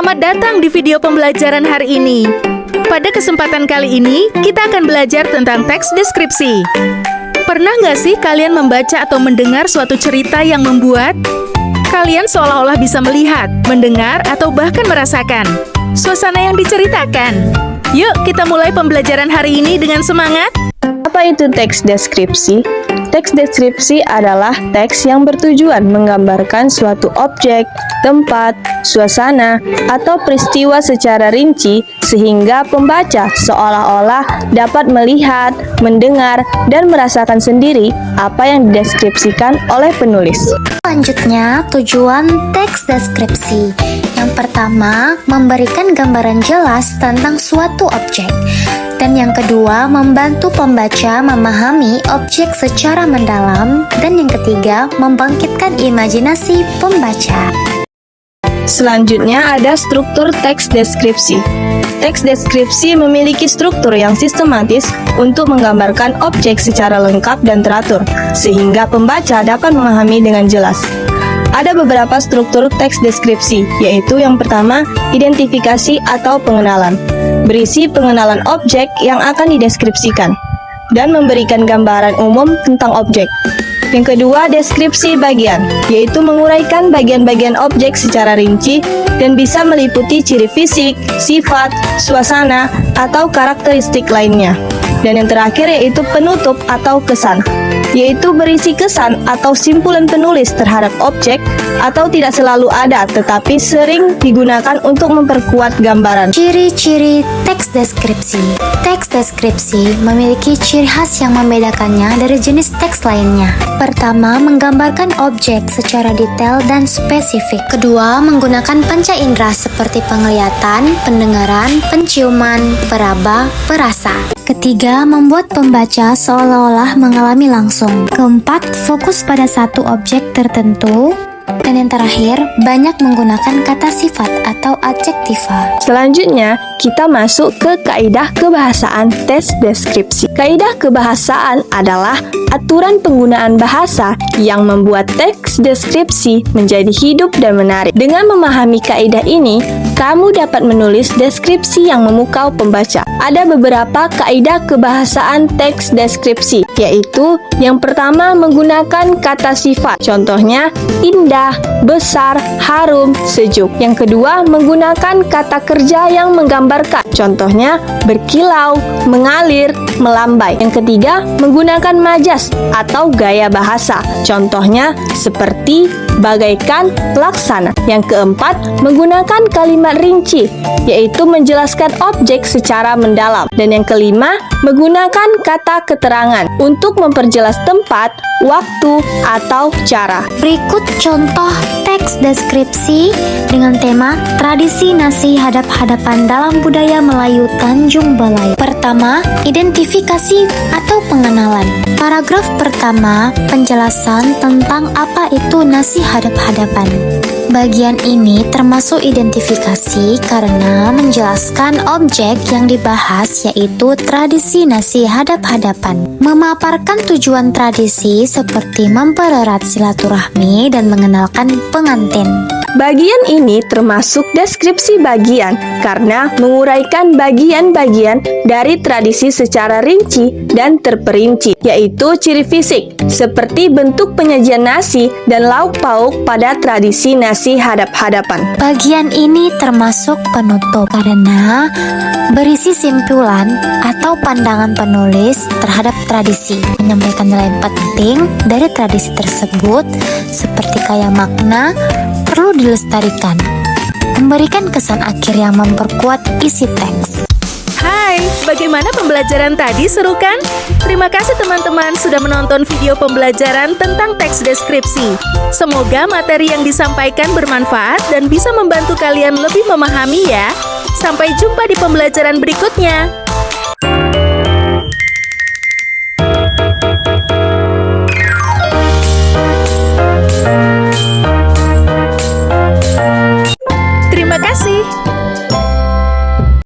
Selamat datang di video pembelajaran hari ini. Pada kesempatan kali ini, kita akan belajar tentang teks deskripsi. Pernah nggak sih kalian membaca atau mendengar suatu cerita yang membuat kalian seolah-olah bisa melihat, mendengar, atau bahkan merasakan suasana yang diceritakan? Yuk, kita mulai pembelajaran hari ini dengan semangat. Apa itu teks deskripsi? Teks deskripsi adalah teks yang bertujuan menggambarkan suatu objek, tempat, suasana, atau peristiwa secara rinci sehingga pembaca seolah-olah dapat melihat, mendengar, dan merasakan sendiri apa yang dideskripsikan oleh penulis. Selanjutnya, tujuan teks deskripsi. Yang pertama, memberikan gambaran jelas tentang suatu objek. Dan yang kedua, membantu pembaca memahami objek secara mendalam. Dan yang ketiga, membangkitkan imajinasi pembaca. Selanjutnya ada struktur teks deskripsi. Teks deskripsi memiliki struktur yang sistematis untuk menggambarkan objek secara lengkap dan teratur, sehingga pembaca dapat memahami dengan jelas. Ada beberapa struktur teks deskripsi, yaitu yang pertama, identifikasi atau pengenalan. Berisi pengenalan objek yang akan dideskripsikan, dan memberikan gambaran umum tentang objek. Yang kedua, deskripsi bagian, yaitu menguraikan bagian-bagian objek secara rinci dan bisa meliputi ciri fisik, sifat, suasana, atau karakteristik lainnya. Dan yang terakhir yaitu penutup atau kesan, yaitu berisi kesan atau simpulan penulis terhadap objek atau tidak selalu ada tetapi sering digunakan untuk memperkuat gambaran. Ciri-ciri teks deskripsi. Teks deskripsi memiliki ciri khas yang membedakannya dari jenis teks lainnya. Pertama, menggambarkan objek secara detail dan spesifik. Kedua, menggunakan panca indera seperti penglihatan, pendengaran, penciuman, peraba, perasa. Ketiga, membuat pembaca seolah-olah mengalami langsung. Keempat, fokus pada satu objek tertentu. Dan yang terakhir, banyak menggunakan kata sifat atau adjektiva. Selanjutnya, kita masuk ke kaidah kebahasaan teks deskripsi. Kaidah kebahasaan adalah aturan penggunaan bahasa yang membuat teks deskripsi menjadi hidup dan menarik. Dengan memahami kaidah ini, kamu dapat menulis deskripsi yang memukau pembaca. Ada beberapa kaidah kebahasaan teks deskripsi, yaitu yang pertama menggunakan kata sifat. Contohnya, indah, besar, harum, sejuk. Yang kedua, menggunakan kata kerja yang menggambarkan. Contohnya, berkilau, mengalir, melambai. Yang ketiga, menggunakan majas atau gaya bahasa. Contohnya, seperti, bagaikan, laksana. Yang keempat, menggunakan kalimat rinci, yaitu menjelaskan objek secara mendalam. Dan yang kelima, menggunakan kata keterangan untuk memperjelas tempat, waktu, atau cara. Berikut contoh teks deskripsi dengan tema tradisi nasi hadap-hadapan dalam budaya Melayu Tanjung Balai. Pertama, identifikasi atau pengenalan. Paragraf pertama, penjelasan tentang apa itu nasi hadap-hadapan. Bagian ini termasuk identifikasi karena menjelaskan objek yang dibahas, yaitu tradisi nasi hadap-hadapan. Memaparkan tujuan tradisi seperti mempererat silaturahmi dan mengenalkan pengantin. Bagian ini termasuk deskripsi bagian karena menguraikan bagian-bagian dari tradisi secara rinci dan terperinci, yaitu ciri fisik, seperti bentuk penyajian nasi dan lauk pauk pada tradisi nasi hadap-hadapan. Bagian ini termasuk penutup karena berisi simpulan atau pandangan penulis terhadap tradisi, menyampaikan nilai penting dari tradisi tersebut seperti kaya makna, perlu dilestarikan, memberikan kesan akhir yang memperkuat isi teks. Hai, bagaimana pembelajaran tadi, seru kan? Terima kasih teman-teman sudah menonton video pembelajaran tentang teks deskripsi. Semoga materi yang disampaikan bermanfaat dan bisa membantu kalian lebih memahami ya. Sampai jumpa di pembelajaran berikutnya.